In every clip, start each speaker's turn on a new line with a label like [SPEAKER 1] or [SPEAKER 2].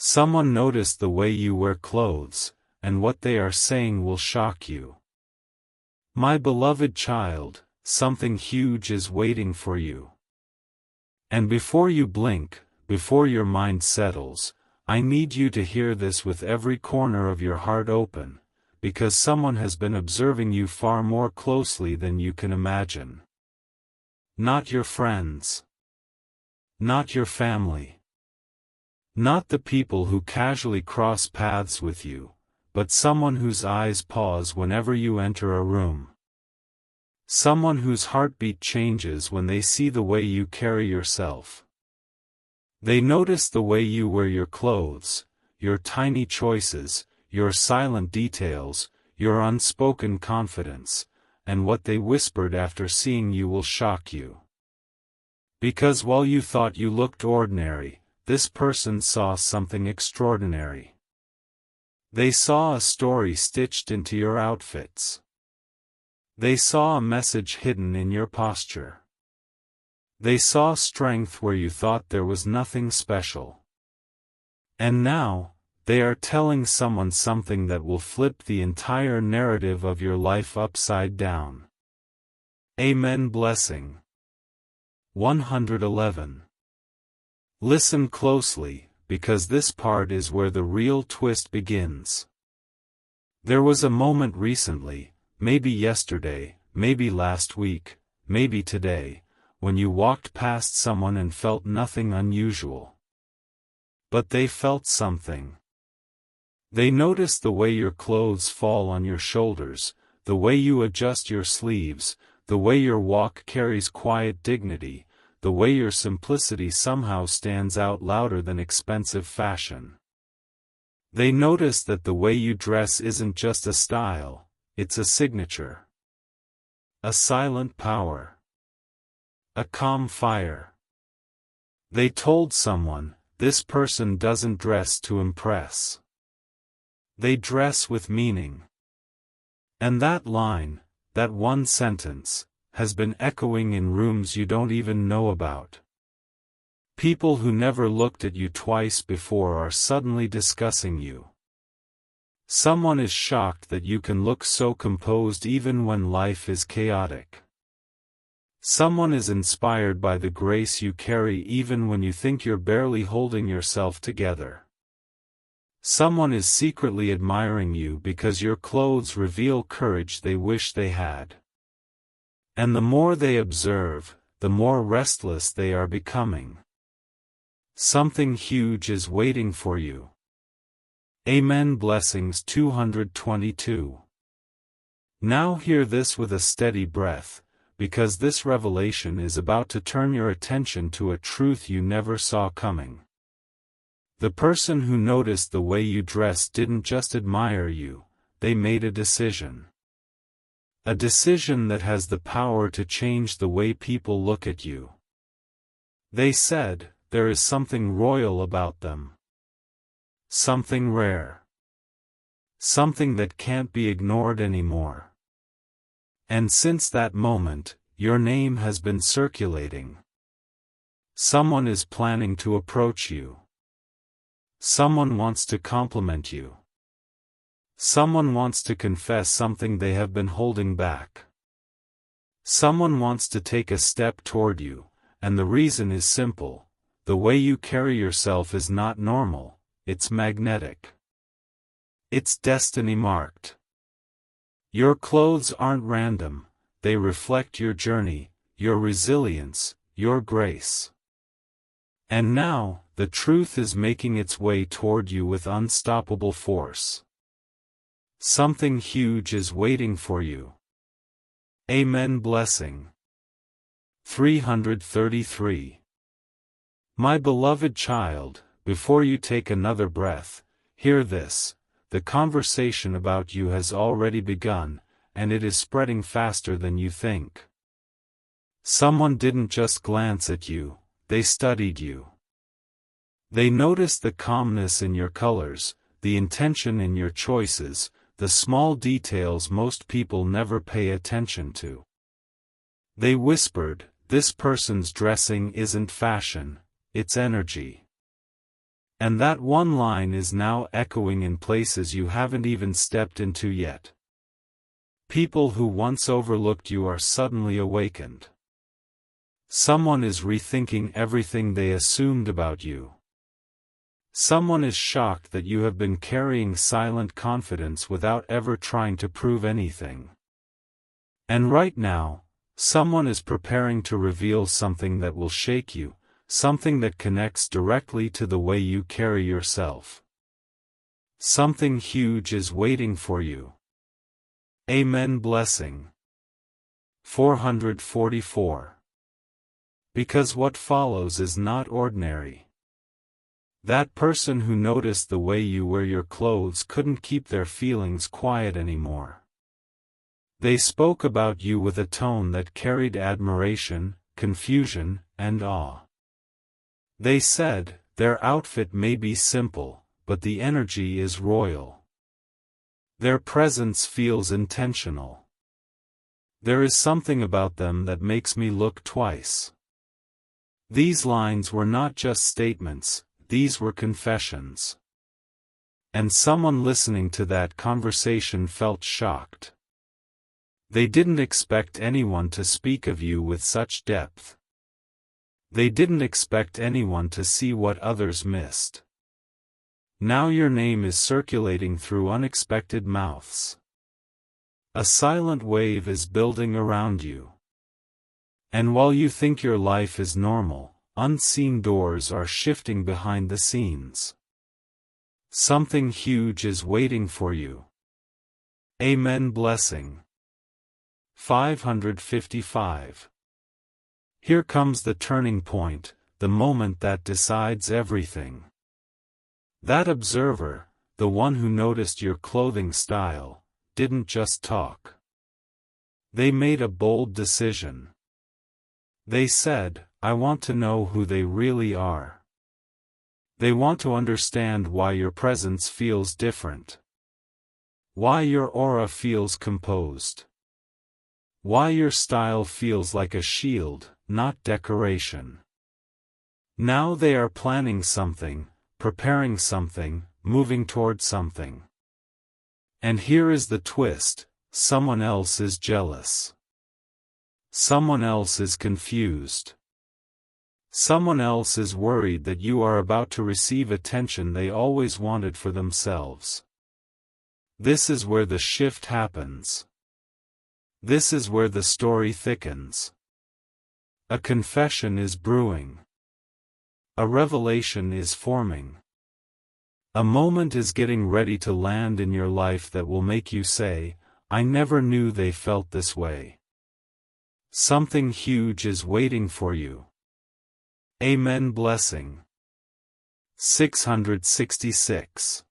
[SPEAKER 1] Someone noticed the way you wear clothes, and what they are saying will shock you. My beloved child, something huge is waiting for you. And before you blink, before your mind settles, I need you to hear this with every corner of your heart open, because someone has been observing you far more closely than you can imagine. Not your friends. Not your family. Not the people who casually cross paths with you, but someone whose eyes pause whenever you enter a room. Someone whose heartbeat changes when they see the way you carry yourself. They notice the way you wear your clothes, your tiny choices, your silent details, your unspoken confidence, and what they whispered after seeing you will shock you. Because while you thought you looked ordinary, this person saw something extraordinary. They saw a story stitched into your outfits. They saw a message hidden in your posture. They saw strength where you thought there was nothing special. And now, they are telling someone something that will flip the entire narrative of your life upside down. Amen. Blessing. 111. Listen closely, because this part is where the real twist begins. There was a moment recently, maybe yesterday, maybe last week, maybe today, when you walked past someone and felt nothing unusual. But they felt something. They noticed the way your clothes fall on your shoulders, the way you adjust your sleeves, the way your walk carries quiet dignity, the way your simplicity somehow stands out louder than expensive fashion. They notice that the way you dress isn't just a style, it's a signature. A silent power. A calm fire. They told someone, this person doesn't dress to impress. They dress with meaning. And that line, that one sentence, has been echoing in rooms you don't even know about. People who never looked at you twice before are suddenly discussing you. Someone is shocked that you can look so composed even when life is chaotic. Someone is inspired by the grace you carry even when you think you're barely holding yourself together. Someone is secretly admiring you because your clothes reveal courage they wish they had. And the more they observe, the more restless they are becoming. Something huge is waiting for you. Amen. Blessings. 222. Now hear this with a steady breath, because this revelation is about to turn your attention to a truth you never saw coming. The person who noticed the way you dressed didn't just admire you, they made a decision. A decision that has the power to change the way people look at you. They said, there is something royal about them. Something rare. Something that can't be ignored anymore. And since that moment, your name has been circulating. Someone is planning to approach you. Someone wants to compliment you. Someone wants to confess something they have been holding back. Someone wants to take a step toward you, and the reason is simple. The way you carry yourself is not normal, it's magnetic. It's destiny marked. Your clothes aren't random, they reflect your journey, your resilience, your grace. And now, the truth is making its way toward you with unstoppable force. Something huge is waiting for you. Amen. Blessing. 333. My beloved child, before you take another breath, hear this. The conversation about you has already begun, and it is spreading faster than you think. Someone didn't just glance at you, they studied you. They noticed the calmness in your colors, the intention in your choices, the small details most people never pay attention to. They whispered, this person's dressing isn't fashion, it's energy. And that one line is now echoing in places you haven't even stepped into yet. People who once overlooked you are suddenly awakened. Someone is rethinking everything they assumed about you. Someone is shocked that you have been carrying silent confidence without ever trying to prove anything. And right now, someone is preparing to reveal something that will shake you, something that connects directly to the way you carry yourself. Something huge is waiting for you. Amen. Blessing. 444. Because what follows is not ordinary. That person who noticed the way you wear your clothes couldn't keep their feelings quiet anymore. They spoke about you with a tone that carried admiration, confusion, and awe. They said, their outfit may be simple, but the energy is royal. Their presence feels intentional. There is something about them that makes me look twice. These lines were not just statements, these were confessions. And someone listening to that conversation felt shocked. They didn't expect anyone to speak of you with such depth. They didn't expect anyone to see what others missed. Now your name is circulating through unexpected mouths. A silent wave is building around you. And while you think your life is normal, unseen doors are shifting behind the scenes. Something huge is waiting for you. Amen. Blessing. 555. Here comes the turning point, the moment that decides everything. That observer, the one who noticed your clothing style, didn't just talk. They made a bold decision. They said, I want to know who they really are. They want to understand why your presence feels different. Why your aura feels composed. Why your style feels like a shield, not decoration. Now they are planning something, preparing something, moving toward something. And here is the twist, someone else is jealous. Someone else is confused. Someone else is worried that you are about to receive attention they always wanted for themselves. This is where the shift happens. This is where the story thickens. A confession is brewing. A revelation is forming. A moment is getting ready to land in your life that will make you say, I never knew they felt this way. Something huge is waiting for you. Amen. Blessing. 666.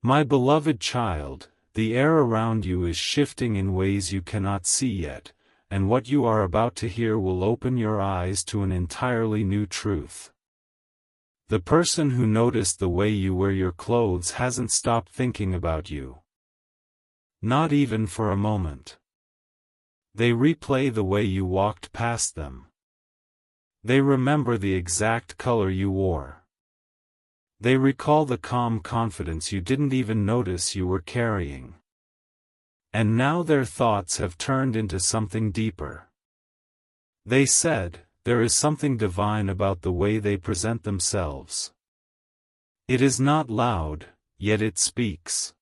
[SPEAKER 1] My beloved child, the air around you is shifting in ways you cannot see yet, and what you are about to hear will open your eyes to an entirely new truth. The person who noticed the way you wear your clothes hasn't stopped thinking about you. Not even for a moment. They replay the way you walked past them. They remember the exact color you wore. They recall the calm confidence you didn't even notice you were carrying. And now their thoughts have turned into something deeper. They said, there is something divine about the way they present themselves. It is not loud, yet it speaks.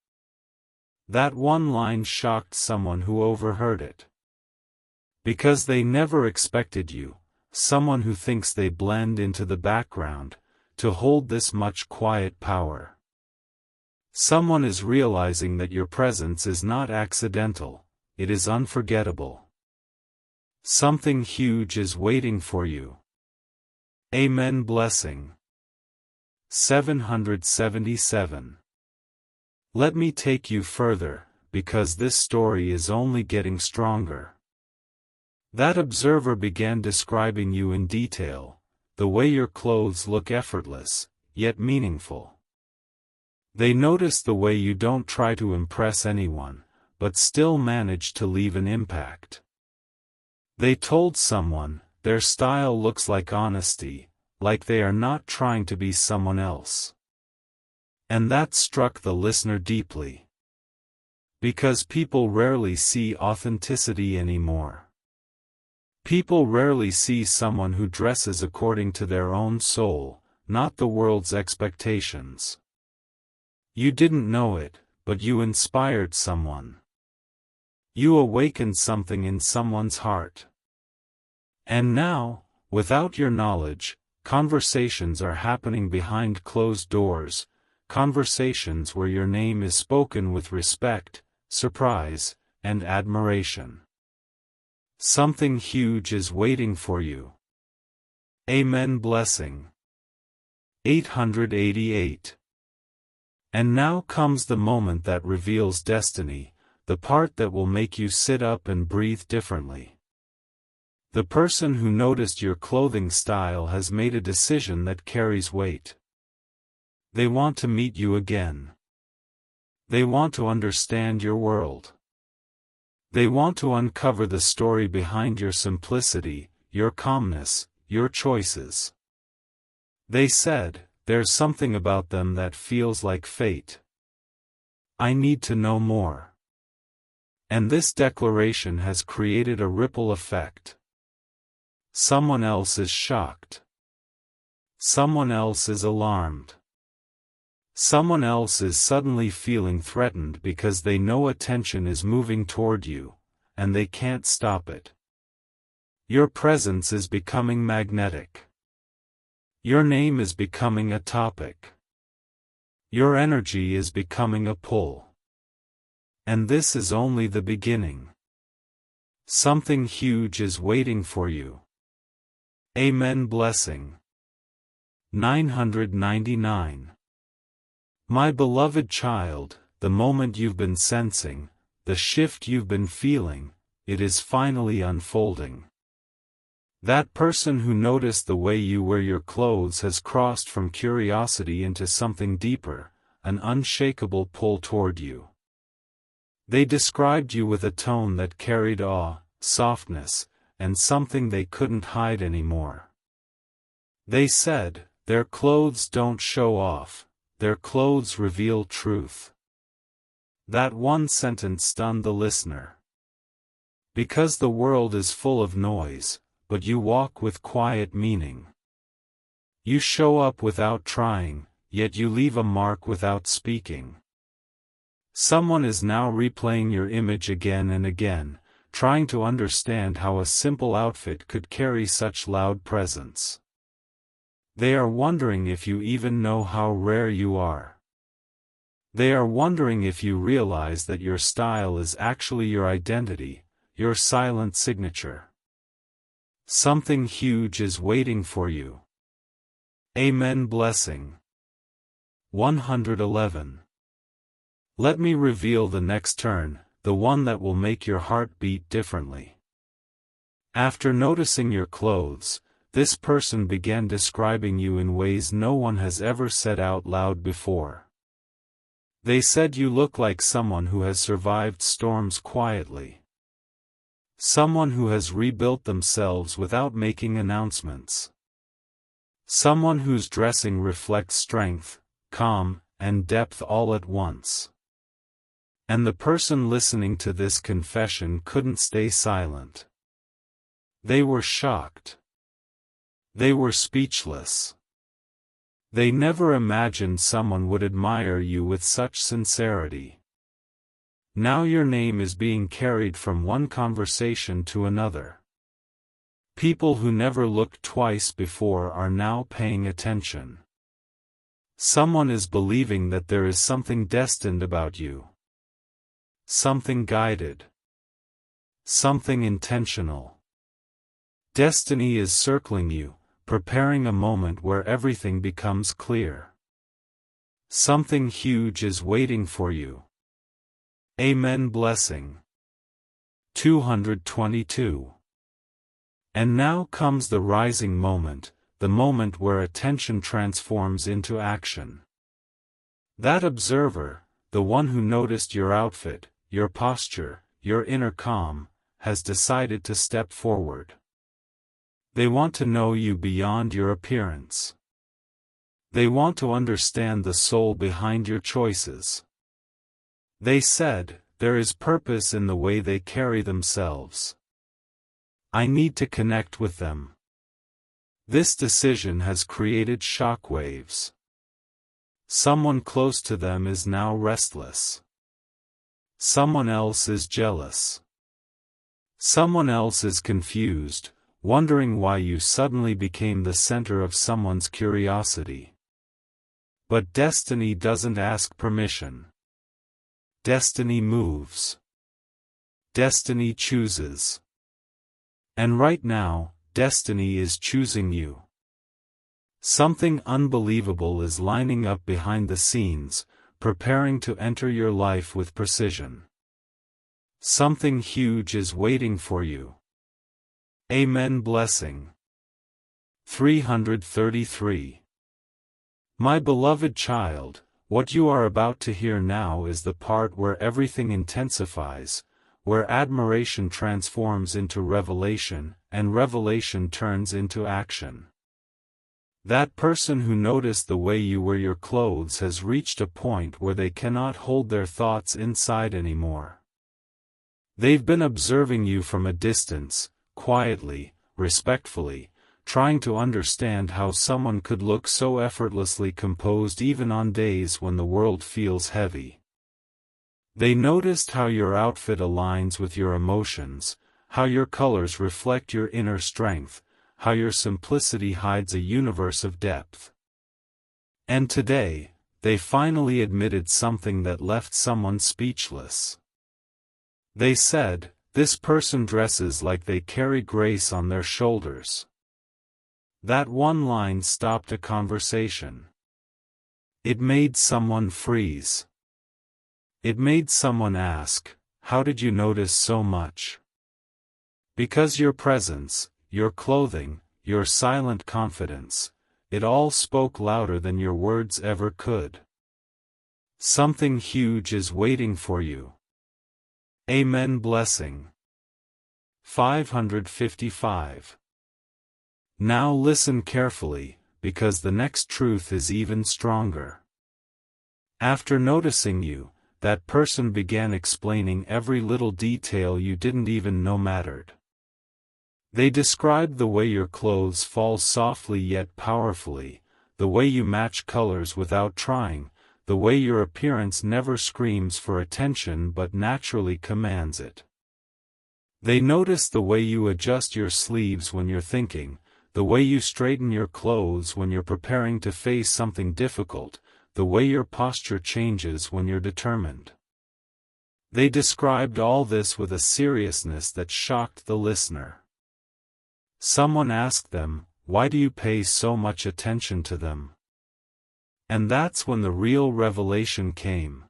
[SPEAKER 1] That one line shocked someone who overheard it. Because they never expected you, someone who thinks they blend into the background, to hold this much quiet power. Someone is realizing that your presence is not accidental, it is unforgettable. Something huge is waiting for you. Amen. Blessing. 777. Let me take you further, because this story is only getting stronger. That observer began describing you in detail, the way your clothes look effortless, yet meaningful. They noticed the way you don't try to impress anyone, but still manage to leave an impact. They told someone, their style looks like honesty, like they are not trying to be someone else. And that struck the listener deeply. Because people rarely see authenticity anymore. People rarely see someone who dresses according to their own soul, not the world's expectations. You didn't know it, but you inspired someone. You awakened something in someone's heart. And now, without your knowledge, conversations are happening behind closed doors, conversations where your name is spoken with respect, surprise, and admiration. Something huge is waiting for you. Amen. Blessing. 888. And now comes the moment that reveals destiny, the part that will make you sit up and breathe differently. The person who noticed your clothing style has made a decision that carries weight. They want to meet you again. They want to understand your world. They want to uncover the story behind your simplicity, your calmness, your choices. They said, "There's something about them that feels like fate. I need to know more." And this declaration has created a ripple effect. Someone else is shocked. Someone else is alarmed. Someone else is suddenly feeling threatened because they know attention is moving toward you, and they can't stop it. Your presence is becoming magnetic. Your name is becoming a topic. Your energy is becoming a pull. And this is only the beginning. Something huge is waiting for you. Amen. Blessing. 999. My beloved child, the moment you've been sensing, the shift you've been feeling, it is finally unfolding. That person who noticed the way you wear your clothes has crossed from curiosity into something deeper, an unshakable pull toward you. They described you with a tone that carried awe, softness, and something they couldn't hide anymore. They said, "Their clothes don't show off. Their clothes reveal truth." That one sentence stunned the listener. Because the world is full of noise, but you walk with quiet meaning. You show up without trying, yet you leave a mark without speaking. Someone is now replaying your image again and again, trying to understand how a simple outfit could carry such loud presence. They are wondering if you even know how rare you are. They are wondering if you realize that your style is actually your identity, your silent signature. Something huge is waiting for you. Amen. Blessing. 111. Let me reveal the next turn, the one that will make your heart beat differently. After noticing your clothes, this person began describing you in ways no one has ever said out loud before. They said you look like someone who has survived storms quietly. Someone who has rebuilt themselves without making announcements. Someone whose dressing reflects strength, calm, and depth all at once. And the person listening to this confession couldn't stay silent. They were shocked. They were speechless. They never imagined someone would admire you with such sincerity. Now your name is being carried from one conversation to another. People who never looked twice before are now paying attention. Someone is believing that there is something destined about you. Something guided. Something intentional. Destiny is circling you, preparing a moment where everything becomes clear. Something huge is waiting for you. Amen. Blessing. 222. And now comes the rising moment, the moment where attention transforms into action. That observer, the one who noticed your outfit, your posture, your inner calm, has decided to step forward. They want to know you beyond your appearance. They want to understand the soul behind your choices. They said, there is purpose in the way they carry themselves. I need to connect with them. This decision has created shockwaves. Someone close to them is now restless. Someone else is jealous. Someone else is confused, wondering why you suddenly became the center of someone's curiosity. But destiny doesn't ask permission. Destiny moves. Destiny chooses. And right now, destiny is choosing you. Something unbelievable is lining up behind the scenes, preparing to enter your life with precision. Something huge is waiting for you. Amen. Blessing. 333. My beloved child, what you are about to hear now is the part where everything intensifies, where admiration transforms into revelation, and revelation turns into action. That person who noticed the way you wear your clothes has reached a point where they cannot hold their thoughts inside anymore. They've been observing you from a distance, quietly, respectfully, trying to understand how someone could look so effortlessly composed even on days when the world feels heavy. They noticed how your outfit aligns with your emotions, how your colors reflect your inner strength, how your simplicity hides a universe of depth. And today, they finally admitted something that left someone speechless. They said, this person dresses like they carry grace on their shoulders. That one line stopped a conversation. It made someone freeze. It made someone ask, how did you notice so much? Because your presence, your clothing, your silent confidence, it all spoke louder than your words ever could. Something huge is waiting for you. Amen. Blessing. 555. Now listen carefully, because the next truth is even stronger. After noticing you, that person began explaining every little detail you didn't even know mattered. They described the way your clothes fall softly yet powerfully, the way you match colors without trying, the way your appearance never screams for attention but naturally commands it. They noticed the way you adjust your sleeves when you're thinking, the way you straighten your clothes when you're preparing to face something difficult, the way your posture changes when you're determined. They described all this with a seriousness that shocked the listener. Someone asked them, why do you pay so much attention to them? And that's when the real revelation came.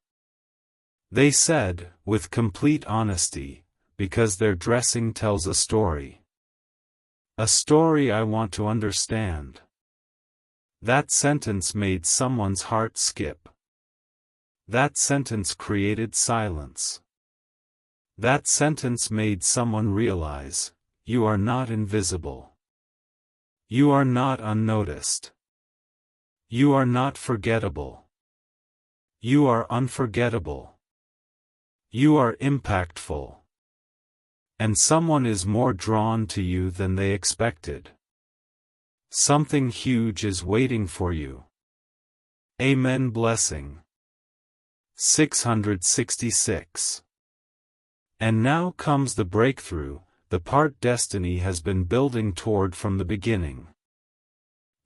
[SPEAKER 1] They said, with complete honesty, because their dressing tells a story. A story I want to understand. That sentence made someone's heart skip. That sentence created silence. That sentence made someone realize, you are not invisible. You are not unnoticed. You are not forgettable. You are unforgettable. You are impactful. And someone is more drawn to you than they expected. Something huge is waiting for you. Amen. Blessing. 666. And now comes the breakthrough, the part destiny has been building toward from the beginning.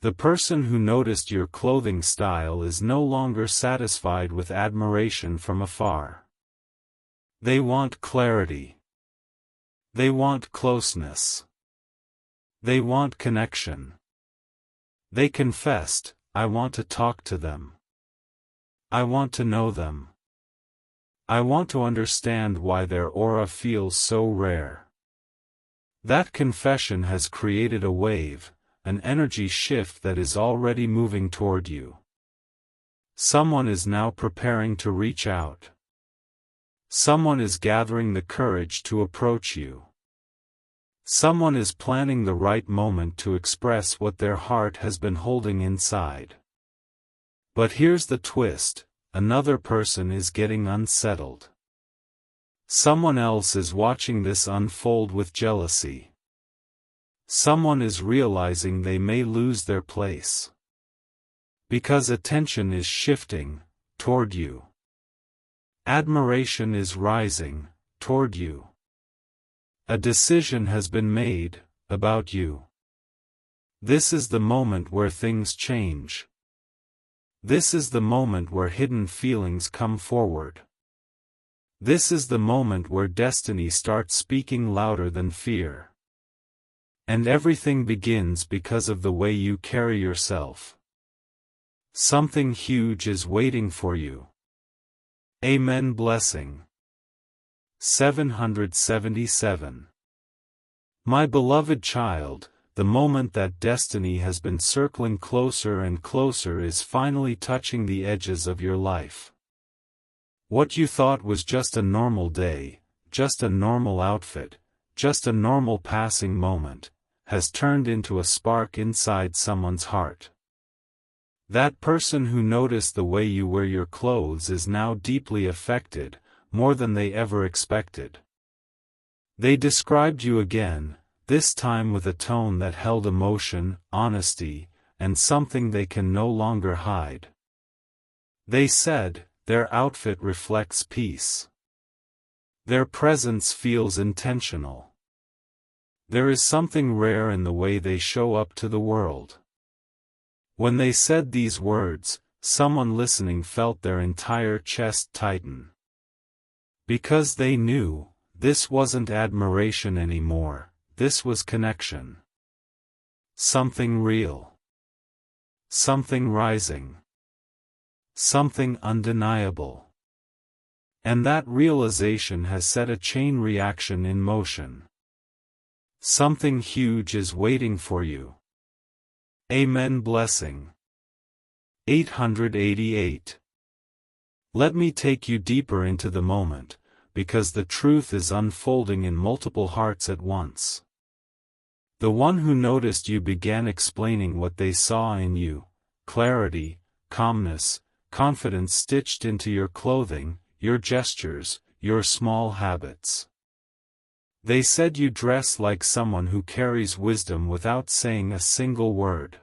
[SPEAKER 1] The person who noticed your clothing style is no longer satisfied with admiration from afar. They want clarity. They want closeness. They want connection. They confessed, I want to talk to them. I want to know them. I want to understand why their aura feels so rare. That confession has created a wave, an energy shift that is already moving toward you. Someone is now preparing to reach out. Someone is gathering the courage to approach you. Someone is planning the right moment to express what their heart has been holding inside. But here's the twist: another person is getting unsettled. Someone else is watching this unfold with jealousy. Someone is realizing they may lose their place. Because attention is shifting toward you. Admiration is rising toward you. A decision has been made about you. This is the moment where things change. This is the moment where hidden feelings come forward. This is the moment where destiny starts speaking louder than fear. And everything begins because of the way you carry yourself. Something huge is waiting for you. Amen. Blessing. 777. My beloved child, the moment that destiny has been circling closer and closer is finally touching the edges of your life. What you thought was just a normal day, just a normal outfit, just a normal passing moment, has turned into a spark inside someone's heart. That person who noticed the way you wear your clothes is now deeply affected, more than they ever expected. They described you again, this time with a tone that held emotion, honesty, and something they can no longer hide. They said, their outfit reflects peace. Their presence feels intentional. There is something rare in the way they show up to the world. When they said these words, someone listening felt their entire chest tighten. Because they knew, this wasn't admiration anymore, this was connection. Something real. Something rising. Something undeniable. And that realization has set a chain reaction in motion. Something huge is waiting for you. Amen. Blessing. 888. Let me take you deeper into the moment, because the truth is unfolding in multiple hearts at once. The one who noticed you began explaining what they saw in you: clarity, calmness, confidence stitched into your clothing, your gestures, your small habits. They said you dress like someone who carries wisdom without saying a single word.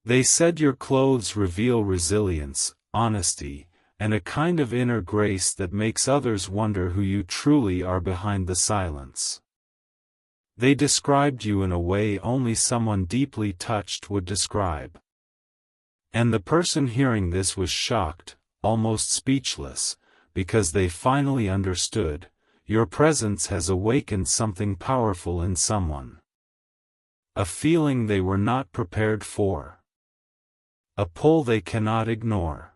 [SPEAKER 1] They said your clothes reveal resilience, honesty, and a kind of inner grace that makes others wonder who you truly are behind the silence. They described you in a way only someone deeply touched would describe. And the person hearing this was shocked, almost speechless, because they finally understood, your presence has awakened something powerful in someone. A feeling they were not prepared for. A pull they cannot ignore.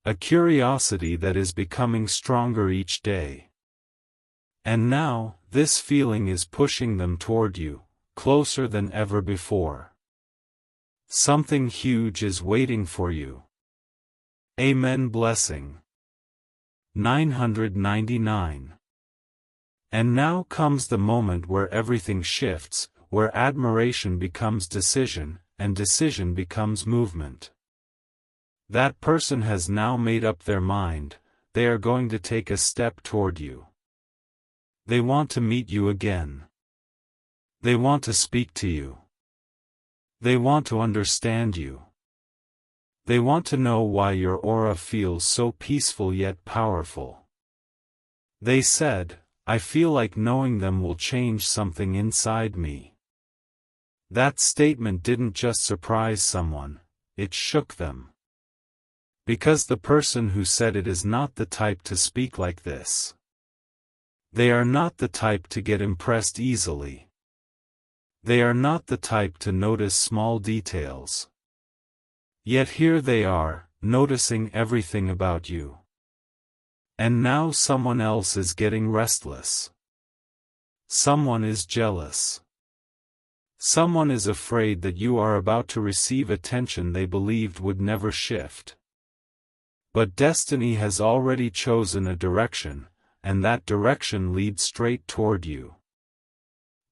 [SPEAKER 1] A curiosity that is becoming stronger each day. And now, this feeling is pushing them toward you, closer than ever before. Something huge is waiting for you. Amen. Blessing. 999. And now comes the moment where everything shifts, where admiration becomes decision, and decision becomes movement. That person has now made up their mind, they are going to take a step toward you. They want to meet you again. They want to speak to you. They want to understand you. They want to know why your aura feels so peaceful yet powerful. They said, I feel like knowing them will change something inside me. That statement didn't just surprise someone, it shook them. Because the person who said it is not the type to speak like this. They are not the type to get impressed easily. They are not the type to notice small details. Yet here they are, noticing everything about you. And now someone else is getting restless. Someone is jealous. Someone is afraid that you are about to receive attention they believed would never shift. But destiny has already chosen a direction, and that direction leads straight toward you.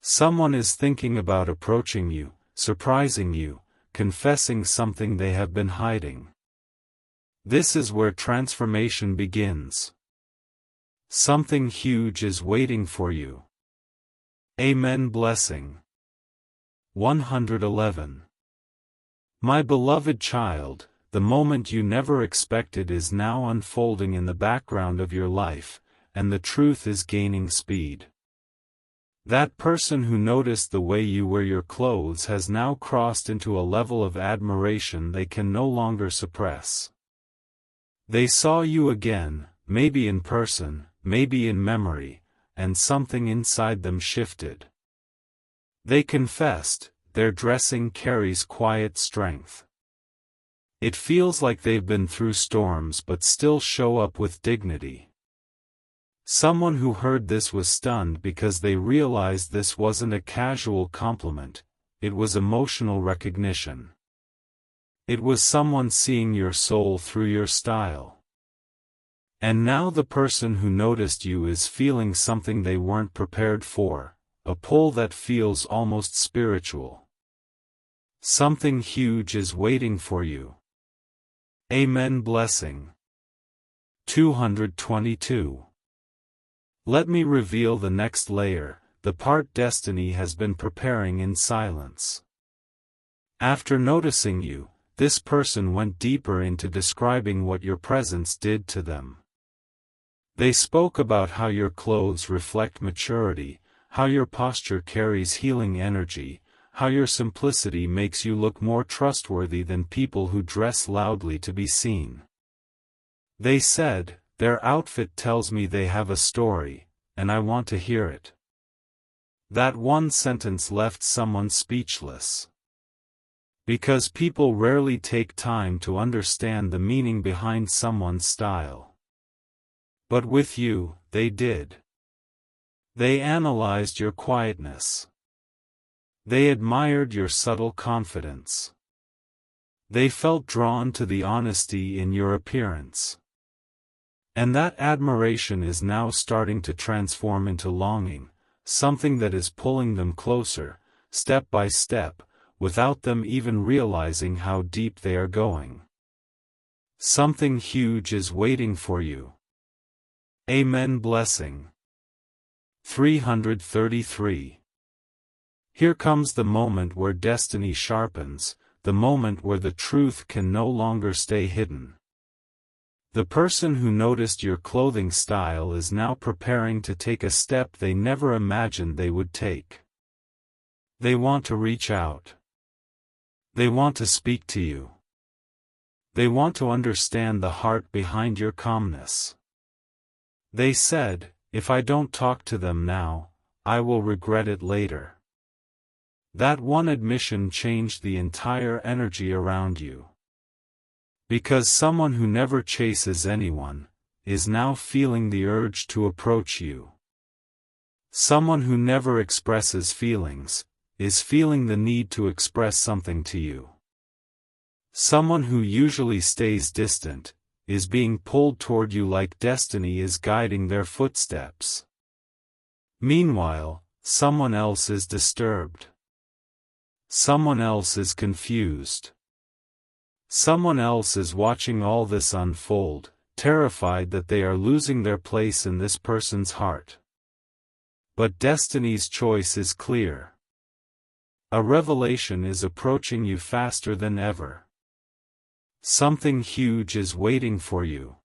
[SPEAKER 1] Someone is thinking about approaching you, surprising you, confessing something they have been hiding. This is where transformation begins. Something huge is waiting for you. Amen. Blessing. 111. My beloved child, the moment you never expected is now unfolding in the background of your life, and the truth is gaining speed. That person who noticed the way you wear your clothes has now crossed into a level of admiration they can no longer suppress. They saw you again, maybe in person, maybe in memory, and something inside them shifted. They confessed, their dressing carries quiet strength. It feels like they've been through storms but still show up with dignity. Someone who heard this was stunned because they realized this wasn't a casual compliment, it was emotional recognition. It was someone seeing your soul through your style. And now the person who noticed you is feeling something they weren't prepared for, a pull that feels almost spiritual. Something huge is waiting for you. Amen. Blessing. 222. Let me reveal the next layer, the part destiny has been preparing in silence. After noticing you, this person went deeper into describing what your presence did to them. They spoke about how your clothes reflect maturity, how your posture carries healing energy, how your simplicity makes you look more trustworthy than people who dress loudly to be seen. They said, their outfit tells me they have a story, and I want to hear it. That one sentence left someone speechless. Because people rarely take time to understand the meaning behind someone's style. But with you, they did. They analyzed your quietness. They admired your subtle confidence. They felt drawn to the honesty in your appearance. And that admiration is now starting to transform into longing, something that is pulling them closer, step by step, without them even realizing how deep they are going. Something huge is waiting for you. Amen. Blessing. 333. Here comes the moment where destiny sharpens, the moment where the truth can no longer stay hidden. The person who noticed your clothing style is now preparing to take a step they never imagined they would take. They want to reach out. They want to speak to you. They want to understand the heart behind your calmness. They said, if I don't talk to them now, I will regret it later. That one admission changed the entire energy around you. Because someone who never chases anyone, is now feeling the urge to approach you. Someone who never expresses feelings, is feeling the need to express something to you. Someone who usually stays distant, is being pulled toward you like destiny is guiding their footsteps. Meanwhile, someone else is disturbed. Someone else is confused. Someone else is watching all this unfold, terrified that they are losing their place in this person's heart. But destiny's choice is clear. A revelation is approaching you faster than ever. Something huge is waiting for you.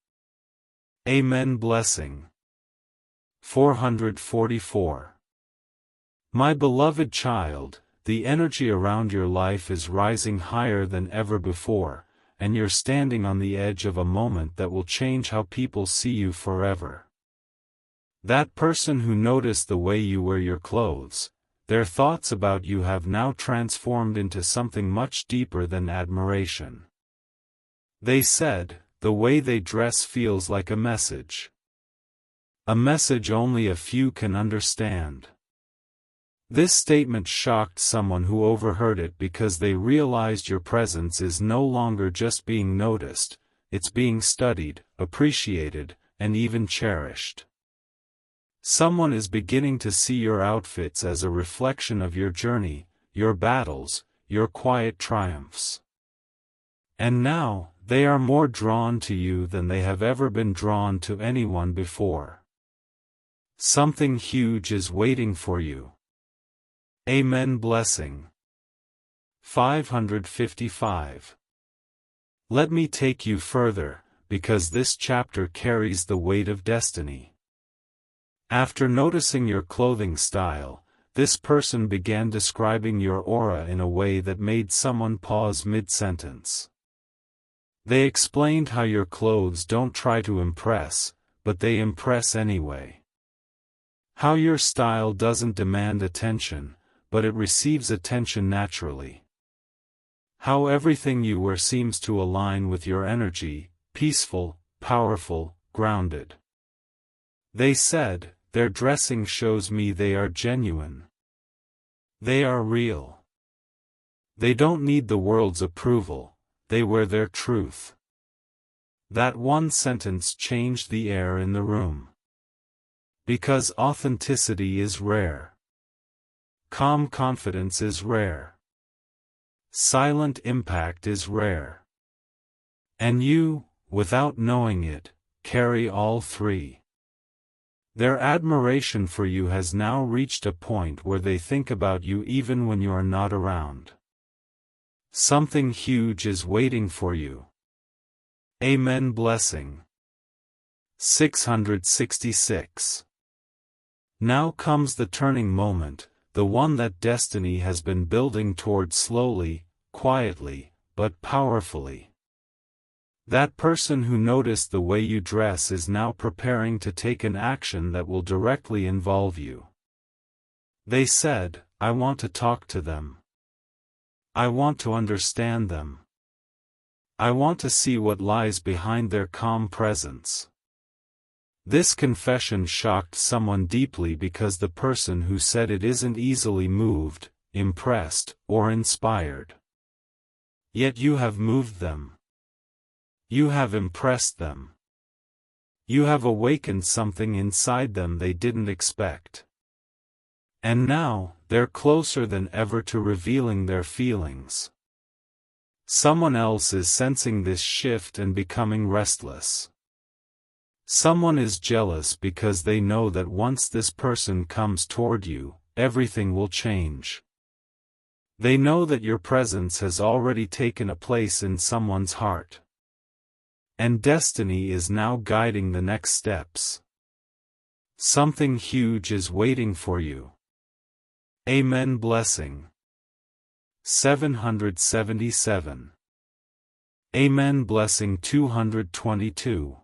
[SPEAKER 1] Amen. Blessing. 444. My beloved child, the energy around your life is rising higher than ever before, and you're standing on the edge of a moment that will change how people see you forever. That person who noticed the way you wear your clothes, their thoughts about you have now transformed into something much deeper than admiration. They said, the way they dress feels like a message. A message only a few can understand. This statement shocked someone who overheard it because they realized your presence is no longer just being noticed, it's being studied, appreciated, and even cherished. Someone is beginning to see your outfits as a reflection of your journey, your battles, your quiet triumphs. And now, they are more drawn to you than they have ever been drawn to anyone before. Something huge is waiting for you. Amen. Blessing. 555. Let me take you further, because this chapter carries the weight of destiny. After noticing your clothing style, this person began describing your aura in a way that made someone pause mid-sentence. They explained how your clothes don't try to impress, but they impress anyway. How your style doesn't demand attention, but it receives attention naturally. How everything you wear seems to align with your energy, peaceful, powerful, grounded. They said, their dressing shows me they are genuine. They are real. They don't need the world's approval, they wear their truth. That one sentence changed the air in the room. Because authenticity is rare. Calm confidence is rare. Silent impact is rare. And you, without knowing it, carry all three. Their admiration for you has now reached a point where they think about you even when you are not around. Something huge is waiting for you. Amen. Blessing. 666. Now comes the turning moment, the one that destiny has been building toward slowly, quietly, but powerfully. That person who noticed the way you dress is now preparing to take an action that will directly involve you. They said, I want to talk to them. I want to understand them. I want to see what lies behind their calm presence. This confession shocked someone deeply because the person who said it isn't easily moved, impressed, or inspired. Yet you have moved them. You have impressed them. You have awakened something inside them they didn't expect. And now, they're closer than ever to revealing their feelings. Someone else is sensing this shift and becoming restless. Someone is jealous because they know that once this person comes toward you, everything will change. They know that your presence has already taken a place in someone's heart. And destiny is now guiding the next steps. Something huge is waiting for you. Amen. Blessing. 777. Amen. Blessing. 222.